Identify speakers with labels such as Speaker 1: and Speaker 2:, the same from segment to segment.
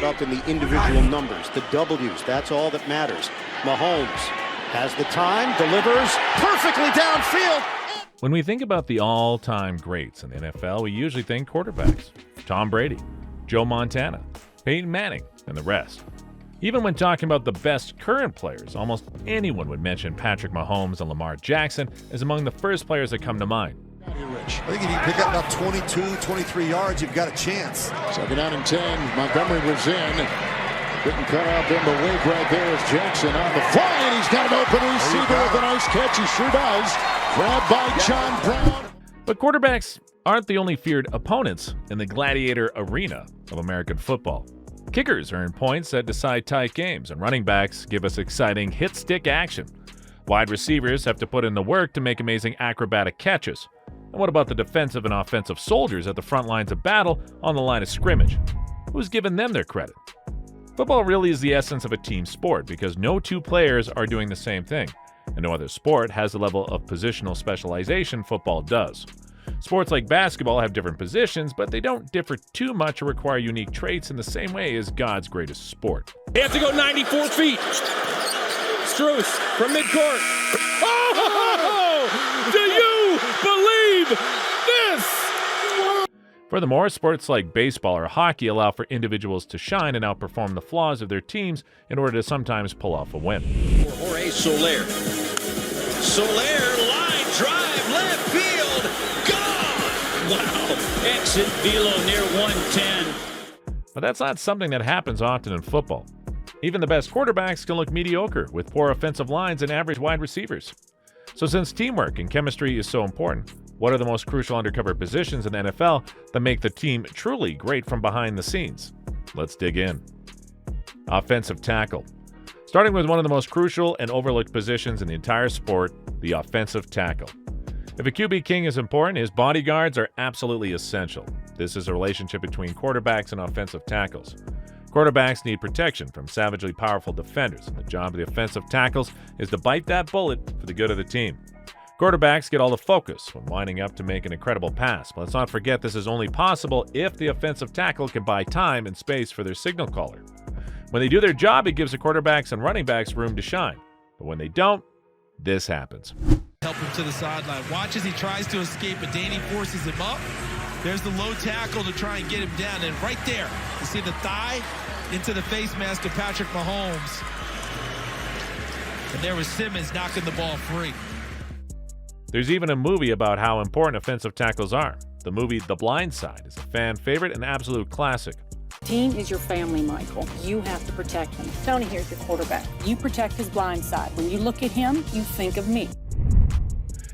Speaker 1: up in the individual numbers, the W's. That's all that matters. Mahomes has the time, delivers perfectly downfield.
Speaker 2: When we think about the all-time greats in the NFL, we usually think quarterbacks. Tom Brady, Joe Montana, Peyton Manning, and the rest. Even when talking about the best current players, almost anyone would mention Patrick Mahomes and Lamar Jackson as among the first players that come to mind.
Speaker 3: I think if you pick up about 22, 23 yards, you've got a chance.
Speaker 4: 2nd down and 10. Montgomery was in. Couldn't cut out in the wake right there as Jackson on the fly, and he's got an open receiver with a nice catch. He sure does. Grabbed by John Brown.
Speaker 2: But quarterbacks aren't the only feared opponents in the gladiator arena of American football. Kickers earn points that decide tight games, and running backs give us exciting hit-stick action. Wide receivers have to put in the work to make amazing acrobatic catches. And what about the defensive and offensive soldiers at the front lines of battle on the line of scrimmage? Who's given them their credit? Football really is the essence of a team sport because no two players are doing the same thing, and no other sport has the level of positional specialization football does. Sports like basketball have different positions, but they don't differ too much or require unique traits in the same way as God's greatest sport.
Speaker 5: They have to go 94 feet. Strus from midcourt. Oh! Do you believe this?
Speaker 2: Furthermore, sports like baseball or hockey allow for individuals to shine and outperform the flaws of their teams in order to sometimes pull off a win.
Speaker 5: Jorge Soler. Soler, line drive, left field, gone! Wow, exit velo near 110.
Speaker 2: But that's not something that happens often in football. Even the best quarterbacks can look mediocre with poor offensive lines and average wide receivers. So since teamwork and chemistry is so important, what are the most crucial undercover positions in the NFL that make the team truly great from behind the scenes? Let's dig in. Offensive tackle. Starting with one of the most crucial and overlooked positions in the entire sport, the offensive tackle. If a QB king is important, his bodyguards are absolutely essential. This is a relationship between quarterbacks and offensive tackles. Quarterbacks need protection from savagely powerful defenders, and the job of the offensive tackles is to bite that bullet for the good of the team. Quarterbacks get all the focus when winding up to make an incredible pass, but let's not forget this is only possible if the offensive tackle can buy time and space for their signal caller. When they do their job, it gives the quarterbacks and running backs room to shine. But when they don't, this happens.
Speaker 6: Help him to the sideline. Watch as he tries to escape, but Danny forces him up. There's the low tackle to try and get him down. And right there, you see the thigh into the face mask of Patrick Mahomes. And there was Simmons knocking the ball free.
Speaker 2: There's even a movie about how important offensive tackles are. The movie The Blind Side is a fan favorite and absolute classic.
Speaker 7: Team is your family, Michael. You have to protect him. Tony here's your quarterback. You protect his blind side. When you look at him, you think of me.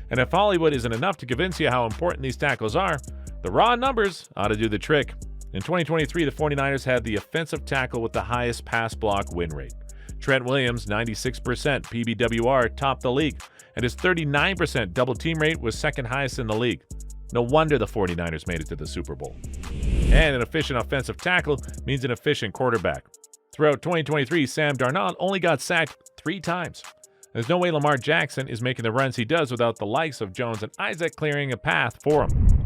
Speaker 2: And if Hollywood isn't enough to convince you how important these tackles are, the raw numbers ought to do the trick. In 2023, the 49ers had the offensive tackle with the highest pass block win rate. Trent Williams, 96% PBWR, topped the league, and his 39% double team rate was second highest in the league. No wonder the 49ers made it to the Super Bowl. And an efficient offensive tackle means an efficient quarterback. Throughout 2023, Sam Darnold only got sacked 3 times. There's no way Lamar Jackson is making the runs he does without the likes of Jones and Isaac clearing a path for him.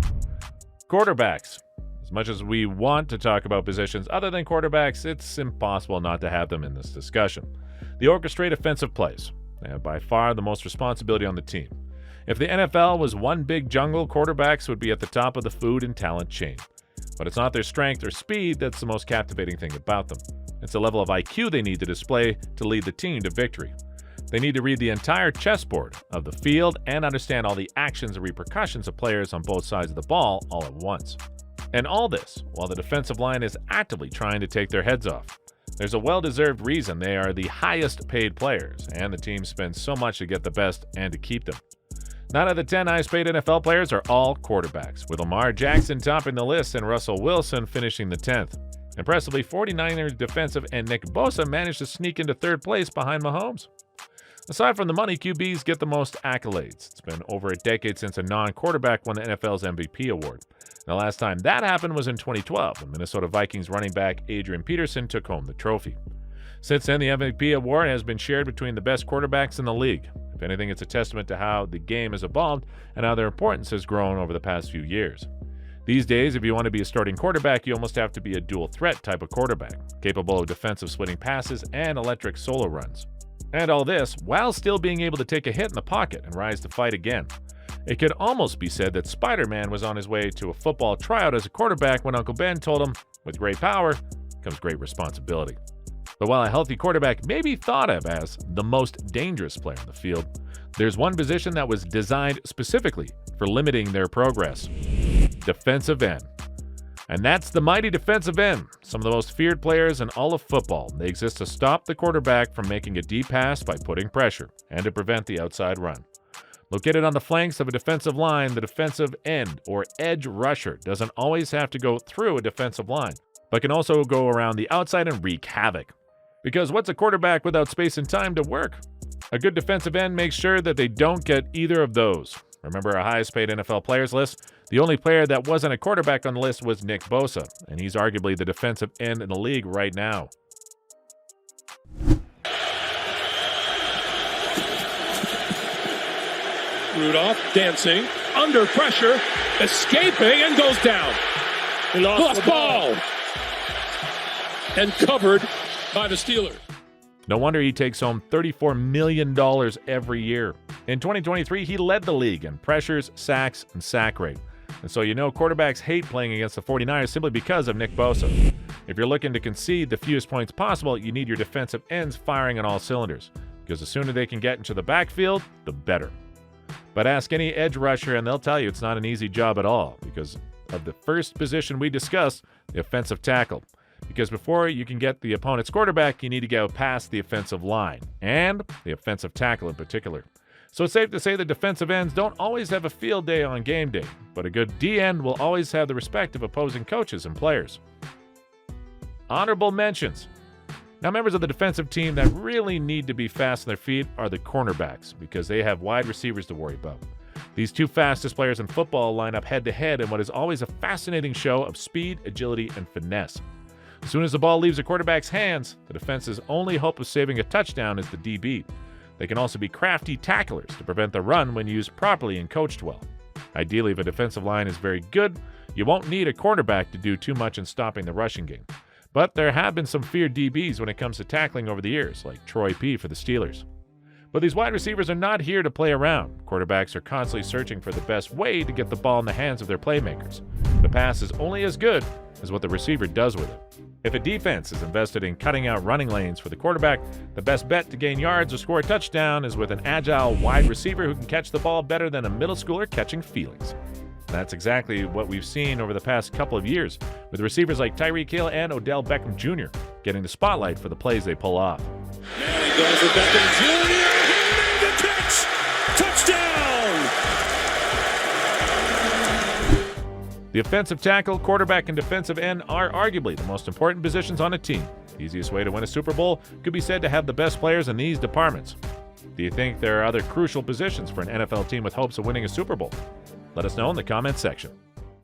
Speaker 2: Quarterbacks. As much as we want to talk about positions other than quarterbacks, it's impossible not to have them in this discussion. They orchestrate offensive plays. They have by far the most responsibility on the team. If the NFL was one big jungle, quarterbacks would be at the top of the food and talent chain. But it's not their strength or speed that's the most captivating thing about them. It's the level of IQ they need to display to lead the team to victory. They need to read the entire chessboard of the field and understand all the actions and repercussions of players on both sides of the ball all at once. And all this while the defensive line is actively trying to take their heads off. There's a well-deserved reason they are the highest paid players, and the team spends so much to get the best and to keep them. 9 of the 10 highest paid NFL players are all quarterbacks, with Lamar Jackson topping the list and Russell Wilson finishing the 10th. Impressively, 49ers defensive end Nick Bosa managed to sneak into 3rd place behind Mahomes. Aside from the money, QBs get the most accolades. It's been over a decade since a non-quarterback won the NFL's MVP award. The last time that happened was in 2012, when Minnesota Vikings running back Adrian Peterson took home the trophy. Since then, the MVP award has been shared between the best quarterbacks in the league. If anything, it's a testament to how the game has evolved and how their importance has grown over the past few years. These days, if you want to be a starting quarterback, you almost have to be a dual threat type of quarterback, capable of defensive splitting passes and electric solo runs. And all this while still being able to take a hit in the pocket and rise to fight again. It could almost be said that Spider-Man was on his way to a football tryout as a quarterback when Uncle Ben told him, with great power comes great responsibility. But while a healthy quarterback may be thought of as the most dangerous player in the field, there's one position that was designed specifically for limiting their progress: defensive end. And that's the mighty defensive end, some of the most feared players in all of football. They exist to stop the quarterback from making a deep pass by putting pressure and to prevent the outside run. Located on the flanks of a defensive line, the defensive end or edge rusher doesn't always have to go through a defensive line, but can also go around the outside and wreak havoc. Because what's a quarterback without space and time to work? A good defensive end makes sure that they don't get either of those. Remember our highest paid NFL players list? The only player that wasn't a quarterback on the list was Nick Bosa, and he's arguably the defensive end in the league right now.
Speaker 8: Rudolph dancing, under pressure, escaping, and goes down. He lost the ball. And covered by the Steelers.
Speaker 2: No wonder he takes home $34 million every year. In 2023, he led the league in pressures, sacks, and sack rate. And so you know quarterbacks hate playing against the 49ers simply because of Nick Bosa. If you're looking to concede the fewest points possible, you need your defensive ends firing on all cylinders, because the sooner they can get into the backfield, the better. But ask any edge rusher and they'll tell you it's not an easy job at all because of the first position we discussed, the offensive tackle. Because before you can get the opponent's quarterback, you need to go past the offensive line, and the offensive tackle in particular. So it's safe to say that defensive ends don't always have a field day on game day, but a good D-end will always have the respect of opposing coaches and players. Honorable mentions. Now, members of the defensive team that really need to be fast on their feet are the cornerbacks, because they have wide receivers to worry about. These two fastest players in football line up head-to-head in what is always a fascinating show of speed, agility, and finesse. As soon as the ball leaves a quarterback's hands, the defense's only hope of saving a touchdown is the DB. They can also be crafty tacklers to prevent the run when used properly and coached well. Ideally, if a defensive line is very good, you won't need a cornerback to do too much in stopping the rushing game. But there have been some feared DBs when it comes to tackling over the years, like Troy P. for the Steelers. But these wide receivers are not here to play around. Quarterbacks are constantly searching for the best way to get the ball in the hands of their playmakers. The pass is only as good as what the receiver does with it. If a defense is invested in cutting out running lanes for the quarterback, the best bet to gain yards or score a touchdown is with an agile wide receiver who can catch the ball better than a middle schooler catching feelings. That's exactly what we've seen over the past couple of years, with receivers like Tyreek Hill and Odell Beckham Jr. getting the spotlight for the plays they pull off.
Speaker 8: Now he goes for Beckham Jr. He made the catch! Touchdown!
Speaker 2: The offensive tackle, quarterback, and defensive end are arguably the most important positions on a team. The easiest way to win a Super Bowl could be said to have the best players in these departments. Do you think there are other crucial positions for an NFL team with hopes of winning a Super Bowl? Let us know in the comments section.